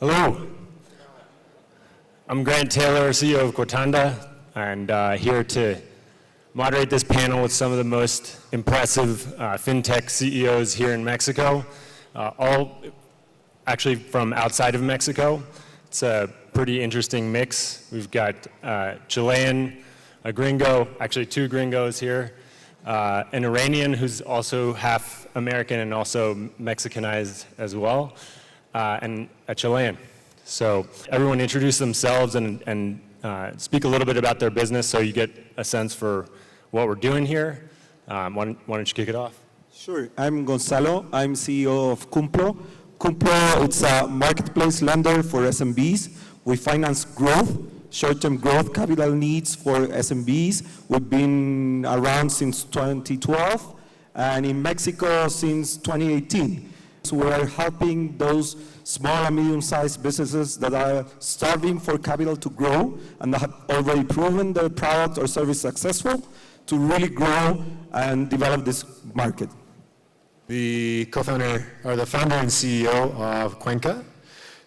Hello, I'm Grant Taylor, CEO of Quotanda, and here to moderate this panel with some of the most impressive fintech CEOs here in Mexico, all actually from outside of Mexico. It's a pretty interesting mix. We've got Chilean, a gringo, actually two gringos here, an Iranian who's also half American and also Mexicanized as well, and a Chilean. So everyone introduce themselves and speak a little bit about their business so you get a sense for what we're doing here. Why don't you kick it off? Sure. I'm Gonzalo. I'm CEO of Cumplo. Cumplo, it's a marketplace lender for SMBs. We finance growth, short-term growth, capital needs for SMBs. We've been around since 2012 and in Mexico since 2018. So we are helping those small and medium-sized businesses that are starving for capital to grow and have already proven their product or service successful to really grow and develop this market. The co-founder, or the founder and CEO of Cuenca.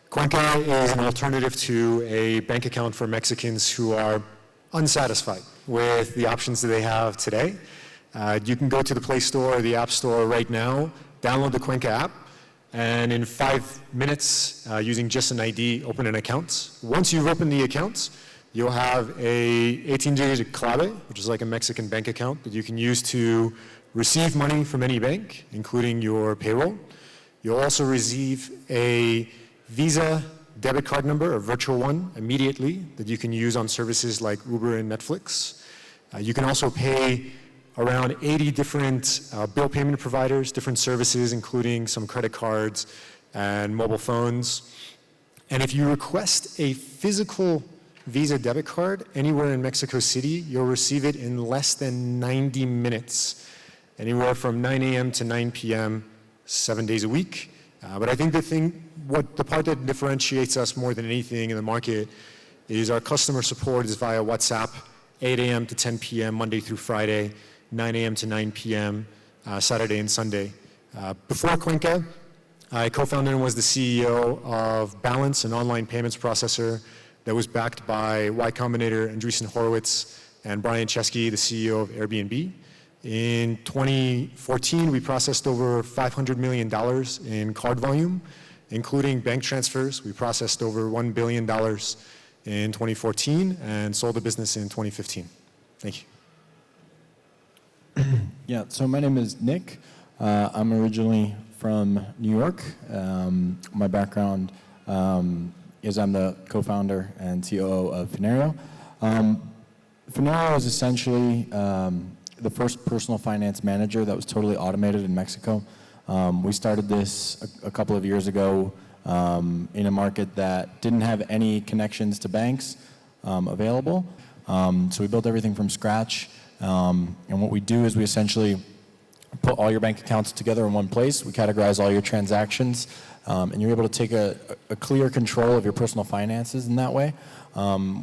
Cuenca is an alternative to a bank account for Mexicans who are unsatisfied with the options that they have today. You can go to the Play Store or the App Store right now, download the Cuenca app, and in 5 minutes, using just an ID, open an account. Once you've opened the account, you'll have a 18-digit clave, which is like a Mexican bank account that you can use to receive money from any bank, including your payroll. You'll also receive a Visa debit card number, a virtual one, immediately that you can use on services like Uber and Netflix. You can also pay around 80 different bill payment providers, different services, including some credit cards and mobile phones. And if you request a physical Visa debit card anywhere in Mexico City, you'll receive it in less than 90 minutes, anywhere from 9 a.m. to 9 p.m., 7 days a week. But I think the part that differentiates us more than anything in the market is our customer support is via WhatsApp, 8 a.m. to 10 p.m., Monday through Friday, 9 a.m. to 9 p.m., Saturday and Sunday. Before Cuenca, I co-founded and was the CEO of Balance, an online payments processor that was backed by Y Combinator, Andreessen Horowitz, and Brian Chesky, the CEO of Airbnb. In 2014, we processed over $500 million in card volume, including bank transfers. We processed over $1 billion in 2014 and sold the business in 2015. Thank you. Yeah, so my name is Nick. I'm originally from New York. My background is I'm the co-founder and COO of Finerio. Finerio is essentially the first personal finance manager that was totally automated in Mexico. We started this a couple of years ago in a market that didn't have any connections to banks available. So we built everything from scratch. And what we do is we essentially put all your bank accounts together in one place. We categorize all your transactions, and you're able to take a clear control of your personal finances in that way.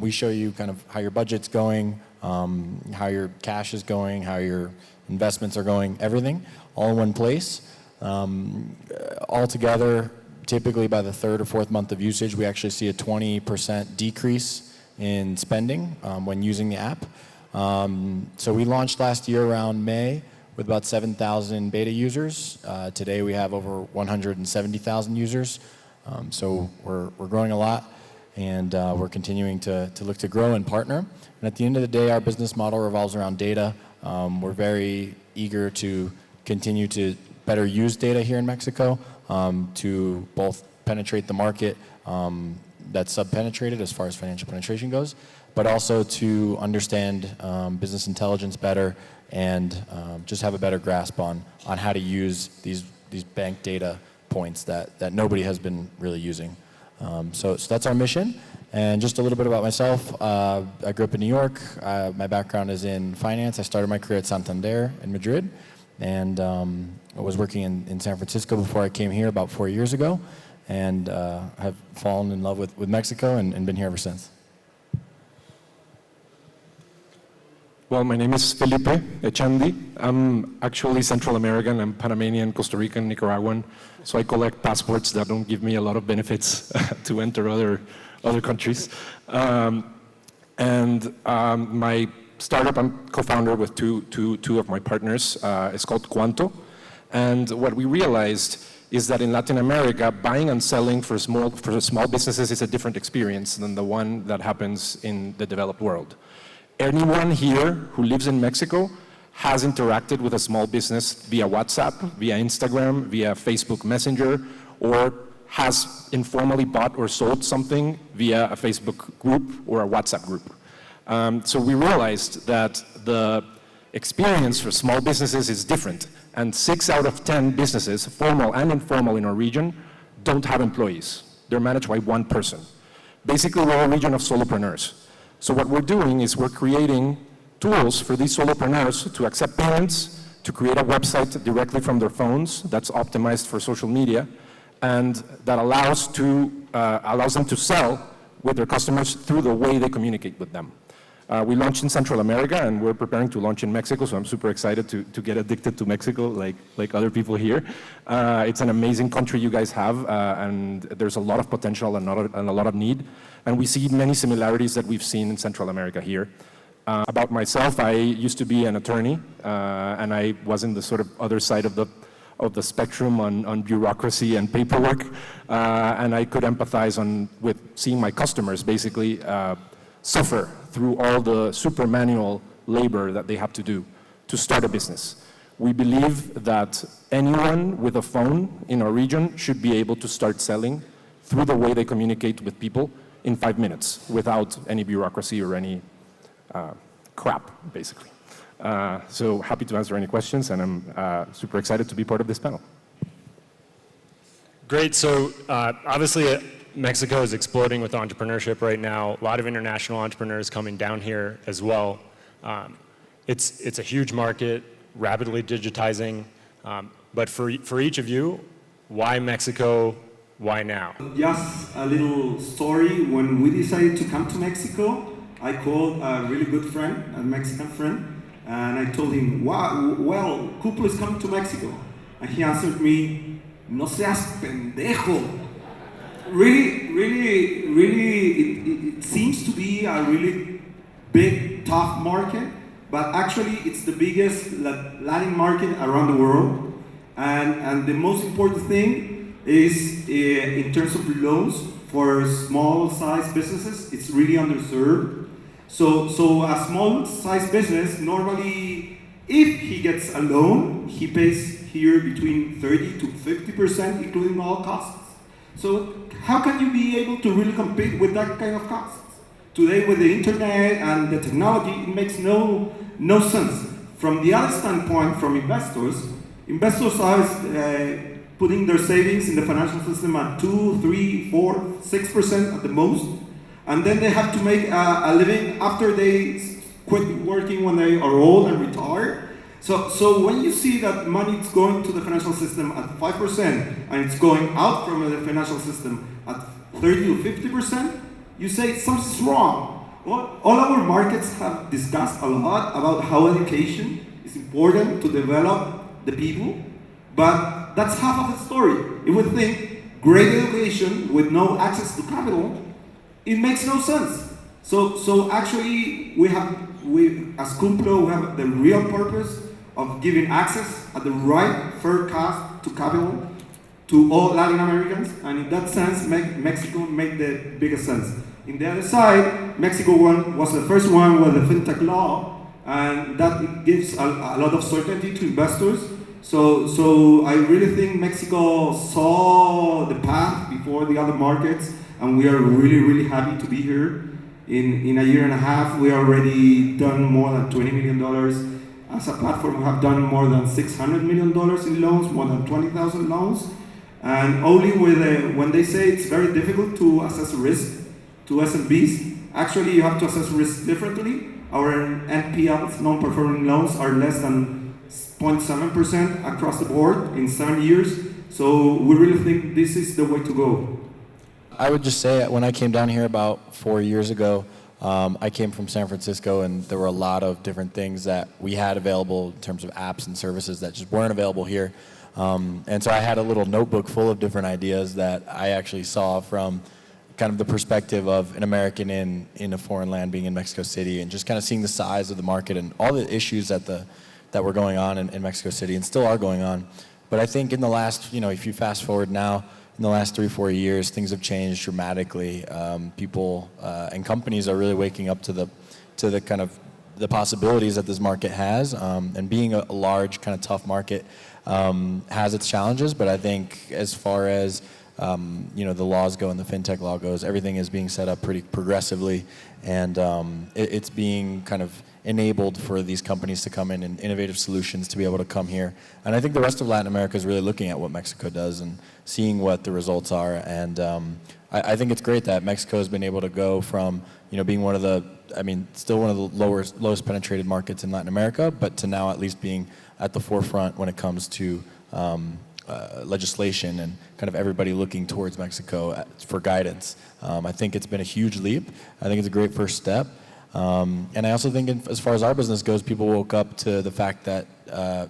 We show you kind of how your budget's going, how your cash is going, how your investments are going, everything, all in one place. All together, typically by the third or fourth month of usage, we actually see a 20% decrease in spending when using the app. So we launched last year around May with about 7,000 beta users. Today we have over 170,000 users. So we're growing a lot, and we're continuing to look to grow and partner. And at the end of the day, our business model revolves around data. We're very eager to continue to better use data here in Mexico to both penetrate the market that's sub-penetrated as far as financial penetration goes, but also to understand business intelligence better and just have a better grasp on how to use these bank data points that nobody has been really using. So that's our mission. And just a little bit about myself. I grew up in New York. My background is in finance. I started my career at Santander in Madrid, and I was working in San Francisco before I came here about 4 years ago, and have fallen in love with Mexico and been here ever since. Well, my name is Felipe Echandi. I'm actually Central American. I'm Panamanian, Costa Rican, Nicaraguan. So I collect passports that don't give me a lot of benefits to enter other countries. My startup, I'm co-founder with two of my partners. It's called Cuanto. And what we realized is that in Latin America, buying and selling for small businesses is a different experience than the one that happens in the developed world. Anyone here who lives in Mexico has interacted with a small business via WhatsApp, via Instagram, via Facebook Messenger, or has informally bought or sold something via a Facebook group or a WhatsApp group. So we realized that the experience for small businesses is different, and 6 out of 10 businesses, formal and informal in our region, don't have employees. They're managed by one person. Basically, we're a region of solopreneurs. So what we're doing is we're creating tools for these solopreneurs to accept payments, to create a website directly from their phones that's optimized for social media, and that allows them to sell with their customers through the way they communicate with them. We launched in Central America, and we're preparing to launch in Mexico, so I'm super excited to get addicted to Mexico like other people here. It's an amazing country you guys have, and there's a lot of potential and a lot of need. And we see many similarities that we've seen in Central America here. About myself, I used to be an attorney, and I was in the sort of other side of the spectrum on bureaucracy and paperwork, and I could empathize with seeing my customers basically suffer through all the super manual labor that they have to do to start a business. We believe that anyone with a phone in our region should be able to start selling through the way they communicate with people in 5 minutes without any bureaucracy or any crap, basically. So happy to answer any questions, and I'm super excited to be part of this panel. Great. So obviously, Mexico is exploding with entrepreneurship right now. A lot of international entrepreneurs coming down here as well. It's a huge market, rapidly digitizing. But for each of you, why Mexico? Why now? Just a little story. When we decided to come to Mexico, I called a really good friend, a Mexican friend, and I told him, wow, well, Cumplo is coming to Mexico. And he answered me, no seas pendejo. Really, it seems to be a really big, tough market, but actually it's the biggest Latin market around the world. And the most important thing is in terms of loans for small-sized businesses, it's really underserved. So a small-sized business, normally, if he gets a loan, he pays here between 30 to 50%, including all costs. So how can you be able to really compete with that kind of costs? Today, with the internet and the technology, it makes no sense. From the other standpoint, from investors are putting their savings in the financial system at 2, 3, 4, 6% at the most, and then they have to make a living after they quit working when they are old and retired. So when you see that money is going to the financial system at 5% and it's going out from the financial system at 30 to 50%, you say something's wrong. Well, all our markets have discussed a lot about how education is important to develop the people, but that's half of the story. If we think great education with no access to capital, it makes no sense. So actually, we as Cumplo, we have the real purpose of giving access at the right fair cost to capital to all Latin Americans, and in that sense, Mexico made the biggest sense. In the other side, Mexico was the first one with the fintech law, and that gives a lot of certainty to investors. So I really think Mexico saw the path before the other markets, and we are really happy to be here. In a year and a half, we already done more than $20 million. As a platform, we have done more than $600 million in loans, more than 20,000 loans. And only when they say it's very difficult to assess risk to SMBs, actually you have to assess risk differently. Our NPLs, non-performing loans, are less than 0.7% across the board in 7 years. So we really think this is the way to go. I would just say when I came down here about 4 years ago, I came from San Francisco, and there were a lot of different things that we had available in terms of apps and services that just weren't available here. And so I had a little notebook full of different ideas that I actually saw from kind of the perspective of an American in a foreign land, being in Mexico City, and just kind of seeing the size of the market and all the issues that were going on in Mexico City and still are going on. But I think in the last, if you fast forward now, in the last 3-4 years, things have changed dramatically. People and companies are really waking up to the kind of the possibilities that this market has, and being a large kind of tough market has its challenges. But I think as far as the laws go and the fintech law goes, everything is being set up pretty progressively, and it's being kind of enabled for these companies to come in and innovative solutions to be able to come here. And I think the rest of Latin America is really looking at what Mexico does and seeing what the results are. And I think it's great that Mexico has been able to go from being one of the, still one of the lowest penetrated markets in Latin America, but to now at least being at the forefront when it comes to legislation and kind of everybody looking towards Mexico for guidance. I think it's been a huge leap. I think it's a great first step. And I also think as far as our business goes, people woke up to the fact that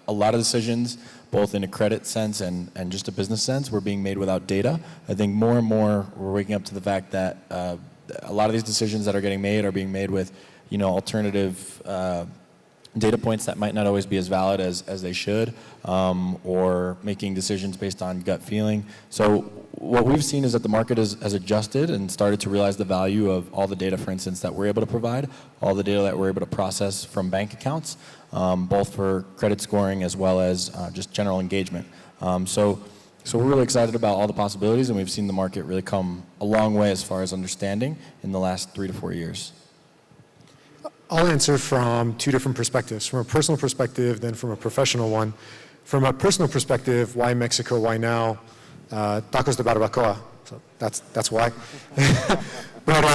a lot of decisions, both in a credit sense and just a business sense, were being made without data. I think more and more we're waking up to the fact that a lot of these decisions that are getting made are being made with alternative data points that might not always be as valid as they should, or making decisions based on gut feeling. So what we've seen is that the market has adjusted and started to realize the value of all the data, for instance, that we're able to provide, all the data that we're able to process from bank accounts, both for credit scoring as well as just general engagement. So we're really excited about all the possibilities, and we've seen the market really come a long way as far as understanding in the last 3 to 4 years. I'll answer from 2 different perspectives, from a personal perspective, then from a professional one. From a personal perspective, why Mexico, why now? Tacos de barbacoa, so that's why. But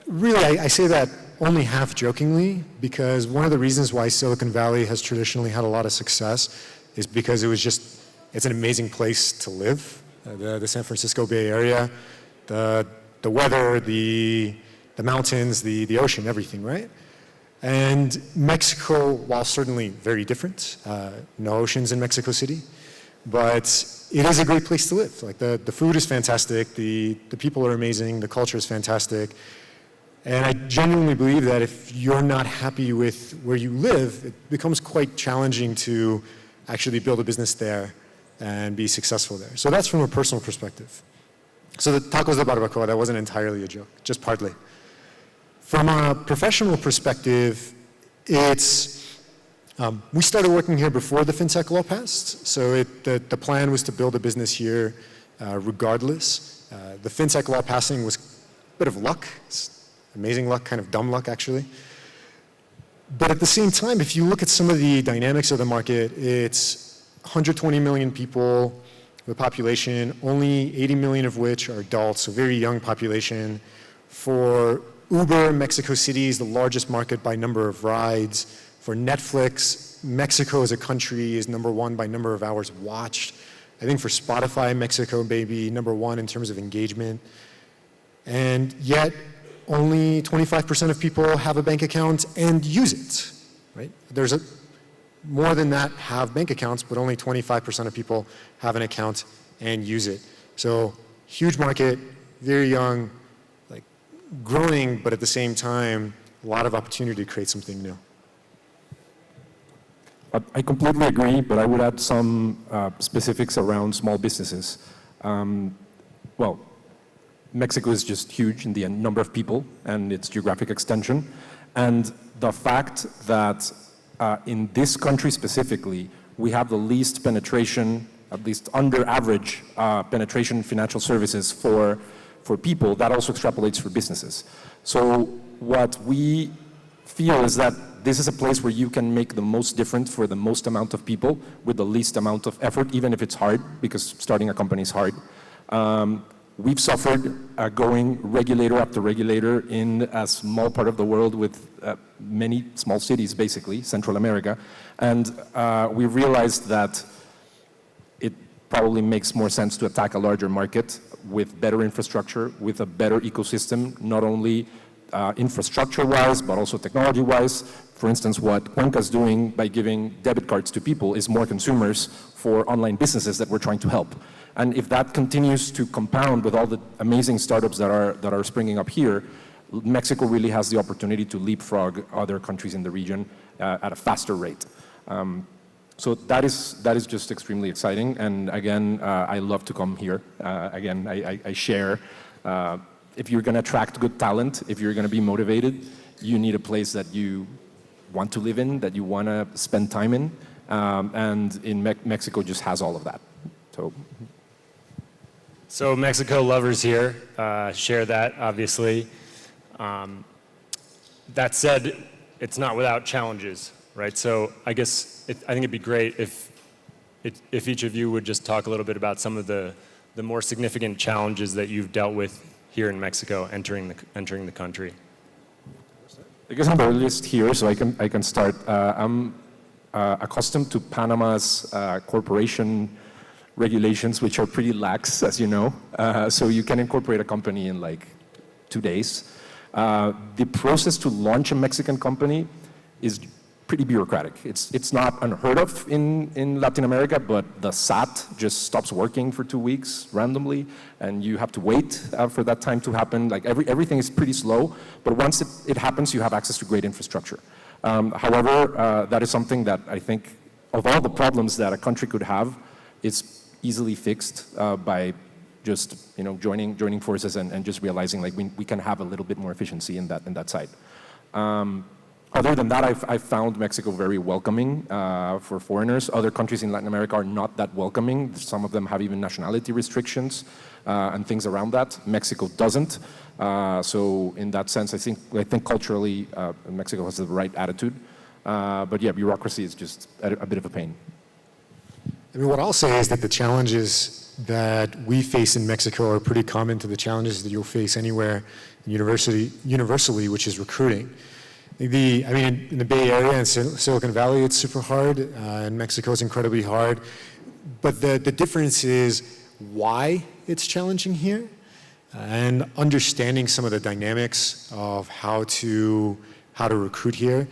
really, I say that only half jokingly, because one of the reasons why Silicon Valley has traditionally had a lot of success is because it's an amazing place to live. The San Francisco Bay Area, the weather, the mountains, the ocean, everything, right? And Mexico, while certainly very different, no oceans in Mexico City, but it is a great place to live. Like the food is fantastic, the people are amazing, the culture is fantastic. And I genuinely believe that if you're not happy with where you live, it becomes quite challenging to actually build a business there and be successful there. So that's from a personal perspective. So the tacos de barbacoa, that wasn't entirely a joke, just partly. From a professional perspective, we started working here before the fintech law passed. So the plan was to build a business here regardless. The fintech law passing was a bit of luck. It's amazing luck, kind of dumb luck actually. But at the same time, if you look at some of the dynamics of the market, it's 120 million people, the population, only 80 million of which are adults, so very young population. For Uber, Mexico City is the largest market by number of rides. For Netflix, Mexico as a country is #1 by number of hours watched. I think for Spotify, Mexico may be #1 in terms of engagement. And yet, only 25% of people have a bank account and use it, right? More than that have bank accounts, but only 25% of people have an account and use it. So huge market, very young, growing, but at the same time, a lot of opportunity to create something new. I completely agree, but I would add some specifics around small businesses. Well, Mexico is just huge in the number of people and its geographic extension. And the fact that in this country specifically, we have the least penetration, at least under average penetration in financial services for people, that also extrapolates for businesses. So what we feel is that this is a place where you can make the most difference for the most amount of people with the least amount of effort, even if it's hard, because starting a company is hard. We've suffered going regulator after regulator in a small part of the world with many small cities, basically, Central America. And we realized that it probably makes more sense to attack a larger market with better infrastructure, with a better ecosystem, not only infrastructure-wise, but also technology-wise. For instance, what Cuenca is doing by giving debit cards to people is more consumers for online businesses that we're trying to help. And if that continues to compound with all the amazing startups that are springing up here, Mexico really has the opportunity to leapfrog other countries in the region at a faster rate. So that is just extremely exciting. And again, I love to come here. Again, I share. If you're going to attract good talent, if you're going to be motivated, you need a place that you want to live in, that you want to spend time in. And in Mexico just has all of that. So Mexico lovers here share that, obviously. That said, it's not without challenges, right? So I guess I think it'd be great if each of you would just talk a little bit about some of the more significant challenges that you've dealt with here in Mexico entering the country. I guess I'm the earliest here, so I can start. I'm accustomed to Panama's corporation regulations, which are pretty lax, as you know. So you can incorporate a company in like 2 days. The process to launch a Mexican company is pretty bureaucratic. It's not unheard of in Latin America, but the SAT just stops working for 2 weeks randomly, and you have to wait for that time to happen. Like everything is pretty slow, but once it happens, you have access to great infrastructure. However, that is something that I think, of all the problems that a country could have, it's easily fixed by just joining forces and just realizing like we can have a little bit more efficiency in that side. Other than that, I've found Mexico very welcoming for foreigners. Other countries in Latin America are not that welcoming. Some of them have even nationality restrictions and things around that. Mexico doesn't. So in that sense, I think culturally Mexico has the right attitude. But yeah, bureaucracy is just a bit of a pain. I mean, what I'll say is that the challenges that we face in Mexico are pretty common to the challenges that you'll face anywhere universally, which is recruiting. In the Bay Area and Silicon Valley, it's super hard, and Mexico is incredibly hard. But the difference is why it's challenging here, and understanding some of the dynamics of how to recruit here.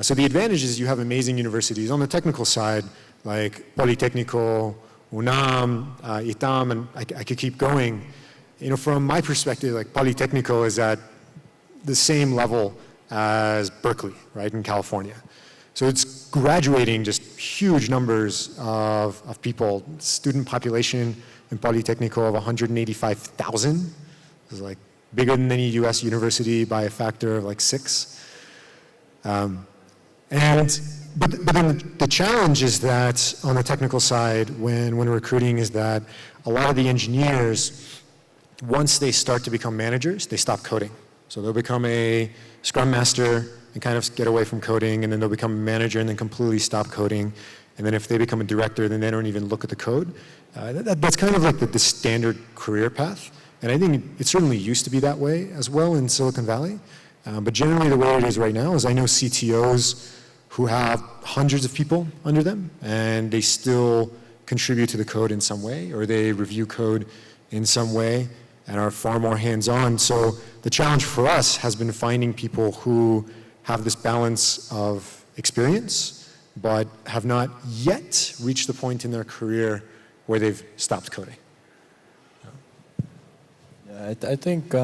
So the advantage is you have amazing universities on the technical side, like Politécnico, UNAM, ITAM, and I could keep going. From my perspective, like Politécnico is at the same level as Berkeley, right, in California. So it's graduating just huge numbers of people. Student population in Politécnico of 185,000. This is like bigger than any US university by a factor of like 6. But then the challenge is that on the technical side, when recruiting, is that a lot of the engineers, once they start to become managers, they stop coding. So they'll become a Scrum Master and kind of get away from coding, and then they'll become a manager and then completely stop coding. And then if they become a director, then they don't even look at the code. That's kind of like the standard career path. And I think it certainly used to be that way as well in Silicon Valley. But generally the way it is right now is I know CTOs who have hundreds of people under them, and they still contribute to the code in some way, or they review code in some way, and are far more hands-on. So the challenge for us has been finding people who have this balance of experience, but have not yet reached the point in their career where they've stopped coding. Yeah, I think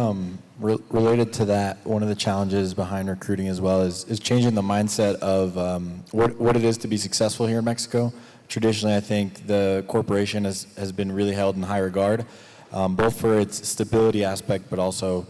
related to that, one of the challenges behind recruiting as well is changing the mindset of what it is to be successful here in Mexico. Traditionally, I think the corporation has been really held in high regard, both for its stability aspect, but also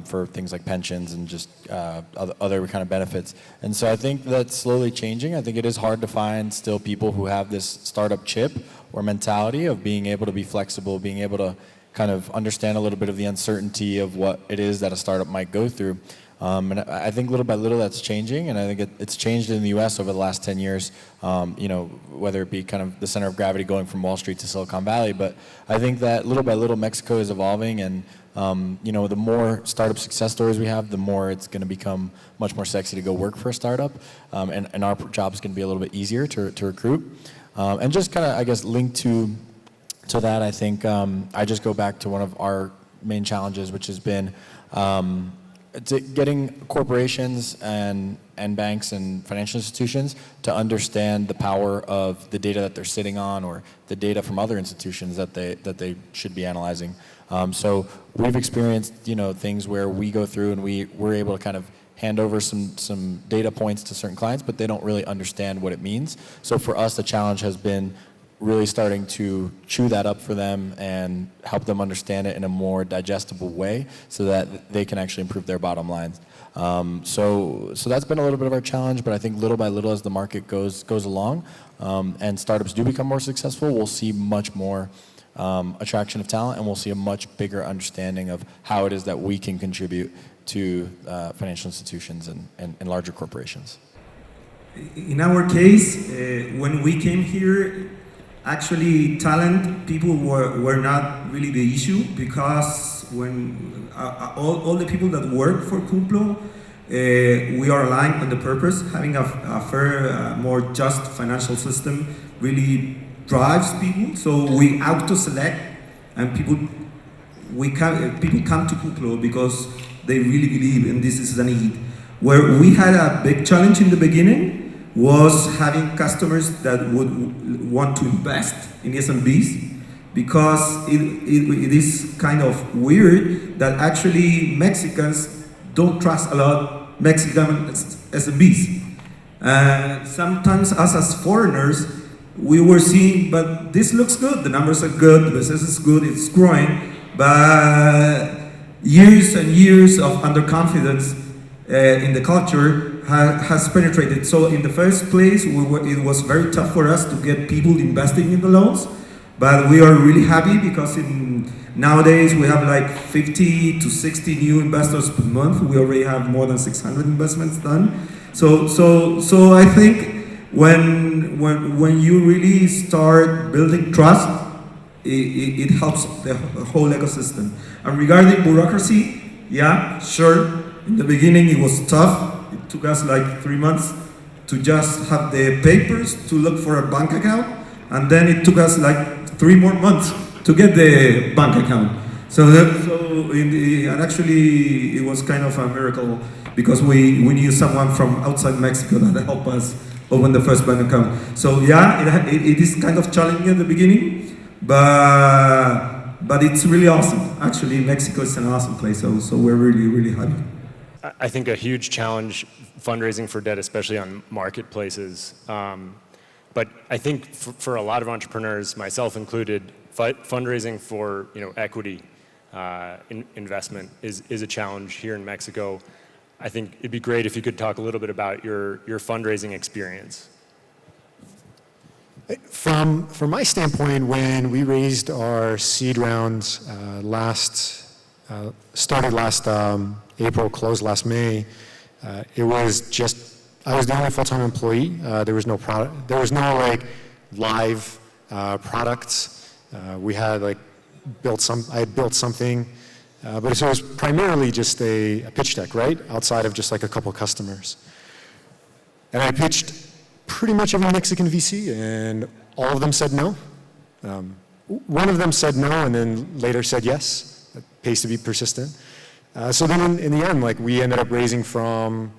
for things like pensions and just other kind of benefits. And so I think that's slowly changing. I think it is hard to find still people who have this startup chip or mentality of being able to be flexible, being able to kind of understand a little bit of the uncertainty of what it is that a startup might go through. And I think little by little that's changing, and I think it's changed in the US over the last 10 years, whether it be kind of the center of gravity going from Wall Street to Silicon Valley. But I think that little by little Mexico is evolving, and the more startup success stories we have, the more it's going to become much more sexy to go work for a startup, and our job is going to be a little bit easier to recruit. And just kind of, I guess, linked to to that, I think I just go back to one of our main challenges, which has been getting corporations and banks and financial institutions to understand the power of the data that they're sitting on, or the data from other institutions that they should be analyzing. So we've experienced, things where we go through and we're able to kind of hand over some data points to certain clients, but they don't really understand what it means. So for us, the challenge has been really starting to chew that up for them and help them understand it in a more digestible way so that they can actually improve their bottom lines. So that's been a little bit of our challenge, but I think little by little as the market goes along and startups do become more successful, we'll see much more attraction of talent, and we'll see a much bigger understanding of how it is that we can contribute to financial institutions and larger corporations. In our case, when we came here, actually talent people were not really the issue, because when all the people that work for Cumplo, we are aligned on the purpose. Having a fair, more just financial system really drives people. So we auto-select, and people come to Cumplo because they really believe in this is a need. Where we had a big challenge in the beginning was having customers that would want to invest in SMBs, because it is kind of weird that actually Mexicans don't trust a lot Mexican SMBs. Sometimes us as foreigners, we were seeing, but this looks good, the numbers are good, the business is good, it's growing, but years and years of underconfidence in the culture has penetrated. So in the first place, it was very tough for us to get people investing in the loans, but we are really happy because nowadays we have like 50 to 60 new investors per month. We already have more than 600 investments done. So I think when you really start building trust, it helps the whole ecosystem. And regarding bureaucracy, yeah, sure. In the beginning it was tough. It took us like 3 months to just have the papers to look for a bank account, and then it took us like 3 more months to get the bank account. And actually it was kind of a miracle, because we knew someone from outside Mexico that helped us open the first bank account. So yeah, it is kind of challenging at the beginning, but it's really awesome. Actually, Mexico is an awesome place, so we're really, really happy. I think a huge challenge fundraising for debt, especially on marketplaces. But I think for a lot of entrepreneurs, myself included, fundraising for equity investment is a challenge here in Mexico. I think it'd be great if you could talk a little bit about your fundraising experience. From my standpoint, when we raised our seed rounds started last April, closed last May, it was just, I was the only full-time employee. There was no product, there was no like live products. We had like I had built something, but so it was primarily just a pitch deck, right? Outside of just like a couple customers. And I pitched pretty much every Mexican VC, and all of them said no. One of them said no, and then later said yes. It pays to be persistent. So then in the end, like we ended up raising from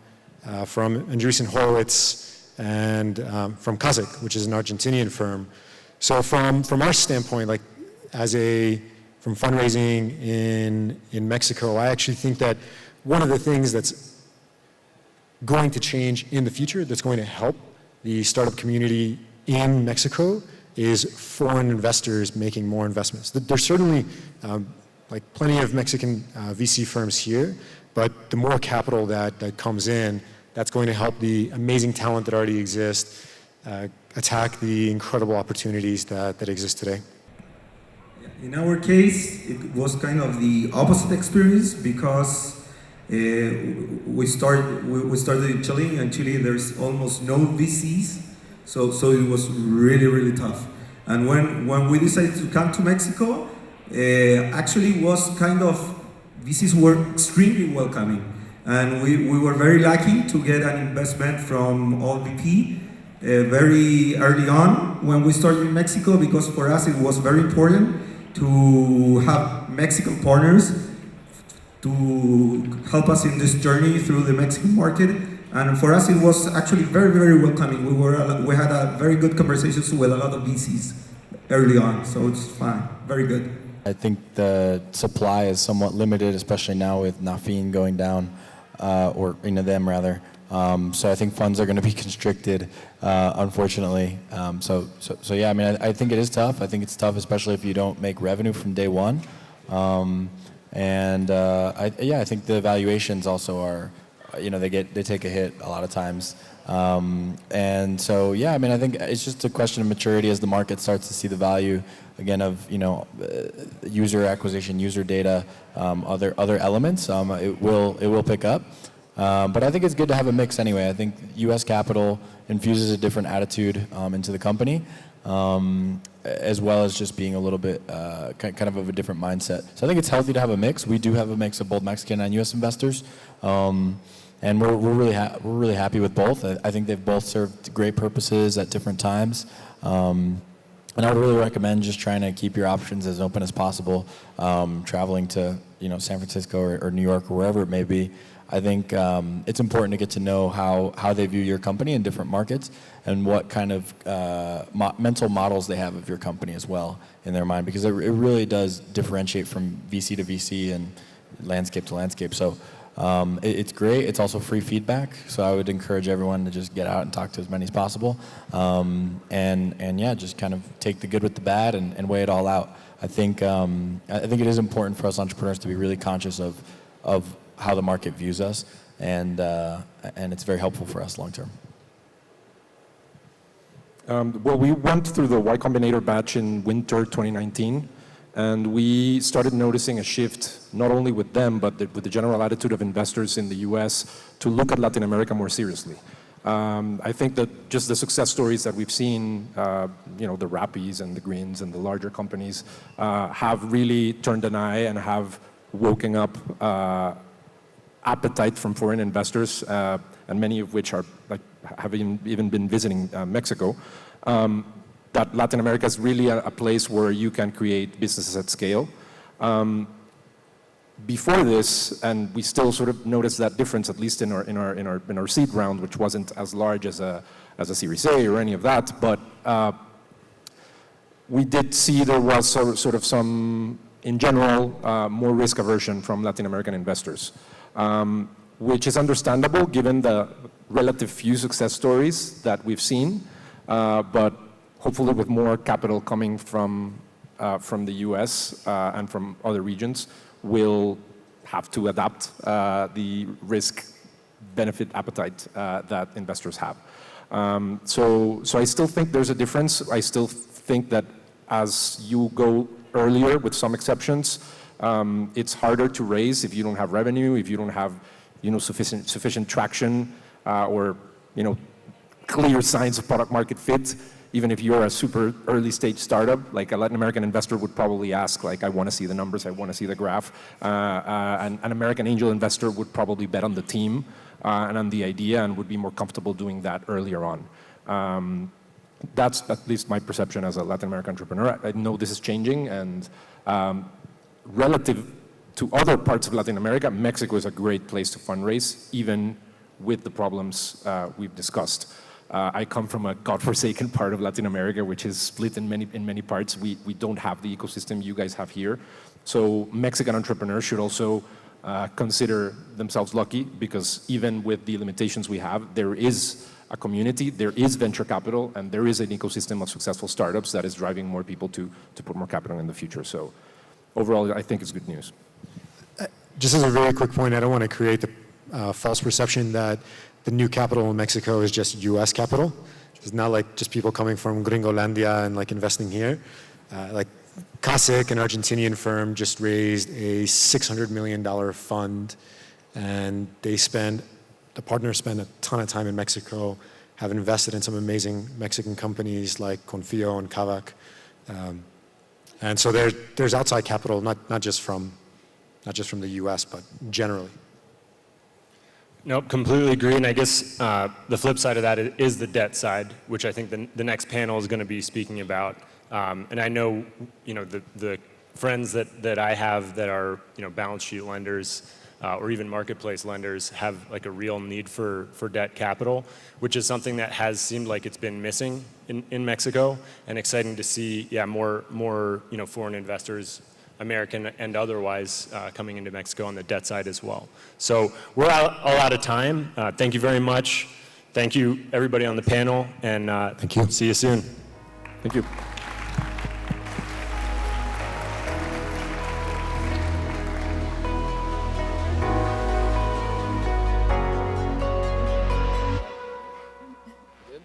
Andreessen Horowitz and from Kazakh, which is an Argentinian firm. So from our standpoint, like from fundraising in Mexico, I actually think that one of the things that's going to change in the future, that's going to help the startup community in Mexico, is foreign investors making more investments. There's certainly like plenty of Mexican VC firms here, but the more capital that comes in, that's going to help the amazing talent that already exists attack the incredible opportunities that exist today. In our case, it was kind of the opposite experience, because we started in Chile, and Chile there's almost no VCs, so it was really, really tough. And when we decided to come to Mexico, actually was kind of, VCs were extremely welcoming, and we were very lucky to get an investment from All VP very early on when we started in Mexico, because for us it was very important to have Mexican partners to help us in this journey through the Mexican market. And for us, it was actually very, very welcoming. We had a very good conversations with a lot of VCs early on, so it's fine, very good. I think the supply is somewhat limited, especially now with Nafin going down, or them rather. So I think funds are going to be constricted, unfortunately. So yeah, I mean, I think it is tough. I think it's tough, especially if you don't make revenue from day one. I think the valuations also are, they take a hit a lot of times. And so, yeah, I mean, I think it's just a question of maturity as the market starts to see the value, again, of, user acquisition, user data, other elements. It will pick up. But I think it's good to have a mix anyway. I think U.S. capital infuses a different attitude into the company, as well as just being a little bit kind of a different mindset. So I think it's healthy to have a mix. We do have a mix of both Mexican and U.S. investors. And we're really happy with both. I think they've both served great purposes at different times. And I would really recommend just trying to keep your options as open as possible. Traveling to San Francisco or New York or wherever it may be. I think it's important to get to know how they view your company in different markets and what kind of mental models they have of your company as well in their mind, because it really does differentiate from VC to VC and landscape to landscape. So it's great. It's also free feedback. So I would encourage everyone to just get out and talk to as many as possible. Just kind of take the good with the bad and weigh it all out. I think it is important for us entrepreneurs to be really conscious of how the market views us, and it's very helpful for us long term. We went through the Y Combinator batch in winter 2019, and we started noticing a shift not only with them, but with the general attitude of investors in the US to look at Latin America more seriously. I think that just the success stories that we've seen, the Rappies and the Greens and the larger companies have really turned an eye and have woken up appetite from foreign investors, and many of which have even been visiting Mexico, that Latin America is really a place where you can create businesses at scale. Before this, and we still sort of noticed that difference, at least in our seed round, which wasn't as large as a Series A or any of that, but we did see there was sort of some, in general, more risk aversion from Latin American investors. Which is understandable given the relative few success stories that we've seen, but hopefully with more capital coming from the US and from other regions, we'll have to adapt the risk-benefit appetite that investors have. So I still think there's a difference. I still think that as you go earlier, with some exceptions, it's harder to raise if you don't have revenue, if you don't have sufficient traction or clear signs of product market fit. Even if you're a super early stage startup, like a Latin American investor would probably ask, I want to see the numbers, I want to see the graph. And an American angel investor would probably bet on the team and on the idea and would be more comfortable doing that earlier on. That's at least my perception as a Latin American entrepreneur. I know this is changing, and relative to other parts of Latin America, Mexico is a great place to fundraise, even with the problems we've discussed. I come from a godforsaken part of Latin America, which is split in many parts. We don't have the ecosystem you guys have here. So Mexican entrepreneurs should also consider themselves lucky, because even with the limitations we have, there is a community, there is venture capital, and there is an ecosystem of successful startups that is driving more people to put more capital in the future. So overall, I think it's good news. Just as a very quick point, I don't want to create the false perception that the new capital in Mexico is just US capital. It's not like just people coming from Gringolandia and investing here. CASIC, an Argentinian firm, just raised a $600 million fund, and the partners spend a ton of time in Mexico, have invested in some amazing Mexican companies like Confio and Kavak. And so there's outside capital, not just from the US, but generally. Nope, completely agree. And I guess the flip side of that is the debt side, which I think the next panel is going to be speaking about. And I know, the friends that I have that are, balance sheet lenders or even marketplace lenders have like a real need for debt capital, which is something that has seemed like it's been missing in Mexico, and exciting to see, more foreign investors, American and otherwise, coming into Mexico on the debt side as well. So we're all out of time. Thank you very much. Thank you, everybody on the panel, and Thank you. See you soon. Thank you.